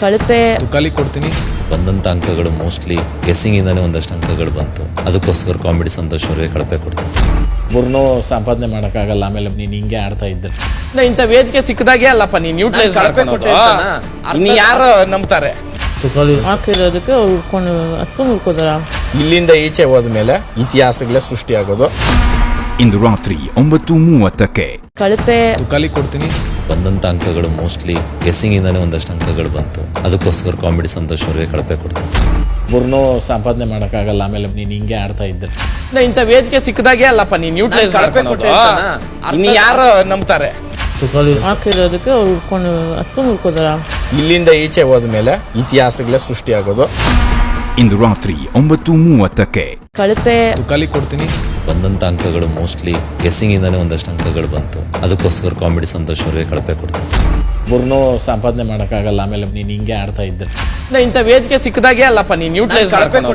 ಕಳಪೆ ತುಕಾಲಿ ಕೊಡ್ತೀನಿ. ಬಂದಂಥ ಅಂಕಗಳು ಮೋಸ್ಟ್ಲಿ ಗೆಸ್ಸಿಂಗಿಂದಾನೇ ಒಂದಷ್ಟು ಅಂಕಗಳು ಬಂತು. ಅದಕ್ಕೋಸ್ಕರ ಕಾಮಿಡಿ ಸಂತೋಷ್ ಅವರಿಗೆ ಕಳಪೆ ಕೊಡ್ತೀನಿ. ಒಬ್ಬರನ್ನೂ ಸಂಪಾದನೆ ಮಾಡೋಕ್ಕಾಗಲ್ಲ. ಆಮೇಲೆ ನೀನು ಹಿಂಗೆ ಆಡ್ತಾ ಇದ್ದೆ. ಇಂಥ ವೇದಿಕೆ ಸಿಕ್ಕದಾಗೆ ಅಲ್ಲಪ್ಪ ನೀನು ಯೂಟಿಲೈಸ್ ಮಾಡ್ಕೊಂಡು ಇನ್ನು ಯಾರು ನಂಬ್ತಾರೆ? ಹಾಕಿರೋದಕ್ಕೆ ಅವ್ರು ಉಳ್ಕೊಂಡು ಅಷ್ಟೊಂದು ಉಳ್ಕೋದಾರ. ಇಲ್ಲಿಂದ ಈಚೆ ಹೋದ್ಮೇಲೆ ಇತಿಹಾಸಗಳೇ ಸೃಷ್ಟಿಯಾಗೋದು. ಇಂದು ರಾತ್ರಿ 9:30ಕ್ಕೆ ಕಳಪೆ ತುಕಾಲಿ ಕೊಡ್ತೀನಿ. ಬಂದಂಥ ಅಂಕಗಳು ಮೋಸ್ಟ್ಲಿ ಗೆಸ್ಸಿಂಗಿಂದಾನೇ ಒಂದಷ್ಟು ಅಂಕಗಳು ಬಂತು. ಅದಕ್ಕೋಸ್ಕರ ಕಾಮಿಡಿ ಸಂತೋಷ್ ಅವರಿಗೆ ಕಳಪೆ ಕೊಡ್ತೀನಿ. ಒಬ್ಬರನ್ನೂ ಸಂಪಾದನೆ ಮಾಡೋಕ್ಕಾಗಲ್ಲ. ಆಮೇಲೆ ನೀನು ಹಿಂಗೆ ಆಡ್ತಾ ಇದ್ದೆ. ಇಂಥ ವೇದಿಕೆ ಸಿಕ್ಕದಾಗೆ ಅಲ್ಲಪ್ಪ ನೀನು ಯೂಟಿಲೈಸ್ ಮಾಡ್ಕೊಂಡು ಇನ್ನು ಯಾರು ನಂಬ್ತಾರೆ? ಹಾಕಿರೋದಕ್ಕೆ ಅವ್ರು ಉಳ್ಕೊಂಡು ಅಷ್ಟೊಂದು ಉಳ್ಕೋದಾರ. ಇಲ್ಲಿಂದ ಈಚೆ ಹೋದ್ಮೇಲೆ ಇತಿಹಾಸಗಳೇ ಸೃಷ್ಟಿಯಾಗೋದು. ಇಂದು ರಾತ್ರಿ 9:30ಕ್ಕೆ ಕಳಪೆ ತುಕಾಲಿ ಕೊಡ್ತೀನಿ. ಬಂದಂಥ ಅಂಕಗಳು ಮೋಸ್ಟ್ಲಿ ಗೆಸ್ಸಿಂಗಿಂದಾನೇ ಒಂದಷ್ಟು ಅಂಕಗಳು ಬಂತು. ಅದಕ್ಕೋಸ್ಕರ ಕಾಮಿಡಿ ಸಂತೋಷ್ ಅವರಿಗೆ ಕಳಪೆ ಕೊಡ್ತೀನಿ. ಒಬ್ಬರನ್ನೂ ಸಂಪಾದನೆ ಮಾಡೋಕ್ಕಾಗಲ್ಲ. ಆಮೇಲೆ ನೀನು ಹಿಂಗೆ ಆಡ್ತಾ ಇದ್ದೆ. ಇಂಥ ವೇದಿಕೆ ಸಿಕ್ಕದಾಗೆ ಅಲ್ಲಪ್ಪ ನೀನು ಯೂಟಿಲೈಸ್ ಮಾಡ್ಕೊಂಡು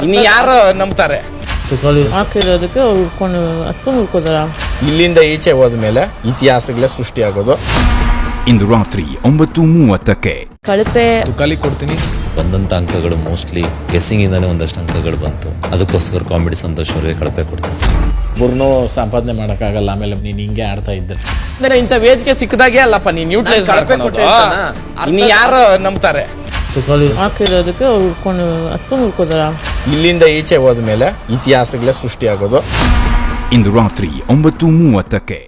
ಇನ್ನು ಯಾರು ನಂಬ್ತಾರೆ? ಹಾಕಿರೋದಕ್ಕೆ ಅವ್ರು ಉಳ್ಕೊಂಡು ಅಷ್ಟೊಂದು ಉಳ್ಕೋದಾರ. ಇಲ್ಲಿಂದ ಈಚೆ ಹೋದ್ಮೇಲೆ ಇತಿಹಾಸಗಳೇ ಸೃಷ್ಟಿಯಾಗೋದು. ಇಂದು ರಾತ್ರಿ 9:30ಕ್ಕೆ ಕಳಪೆ ತುಕಾಲಿ ಕೊಡ್ತೀನಿ. ಬಂದಂಥ ಅಂಕಗಳು ಮೋಸ್ಟ್ಲಿ ಗೆಸ್ಸಿಂಗಿಂದಾನೇ ಒಂದಷ್ಟು ಅಂಕಗಳು ಬಂತು. ಅದಕ್ಕೋಸ್ಕರ ಕಾಮಿಡಿ ಸಂತೋಷ್ ಅವರಿಗೆ ಕಳಪೆ ಕೊಡ್ತೀನಿ. ಒಬ್ಬರನ್ನೂ ಸಂಪಾದನೆ ಮಾಡೋಕ್ಕಾಗಲ್ಲ. ಆಮೇಲೆ ನೀನು ಹಿಂಗೆ ಆಡ್ತಾ ಇದ್ದೆ. ಇಂಥ ವೇದಿಕೆ ಸಿಕ್ಕದಾಗೆ ಅಲ್ಲಪ್ಪ ನೀನು ಯೂಟಿಲೈಸ್ ಮಾಡ್ಕೊಂಡು ಇನ್ನು ಯಾರು ನಂಬ್ತಾರೆ? ಹಾಕಿರೋದಕ್ಕೆ ಅವ್ರು ಉಳ್ಕೊಂಡು ಅಷ್ಟೊಂದು ಉಳ್ಕೋದಾರ. ಇಲ್ಲಿಂದ ಈಚೆ ಹೋದ್ಮೇಲೆ ಇತಿಹಾಸಗಳೇ ಸೃಷ್ಟಿಯಾಗೋದು. ಇಂದು ರಾತ್ರಿ 9:30ಕ್ಕೆ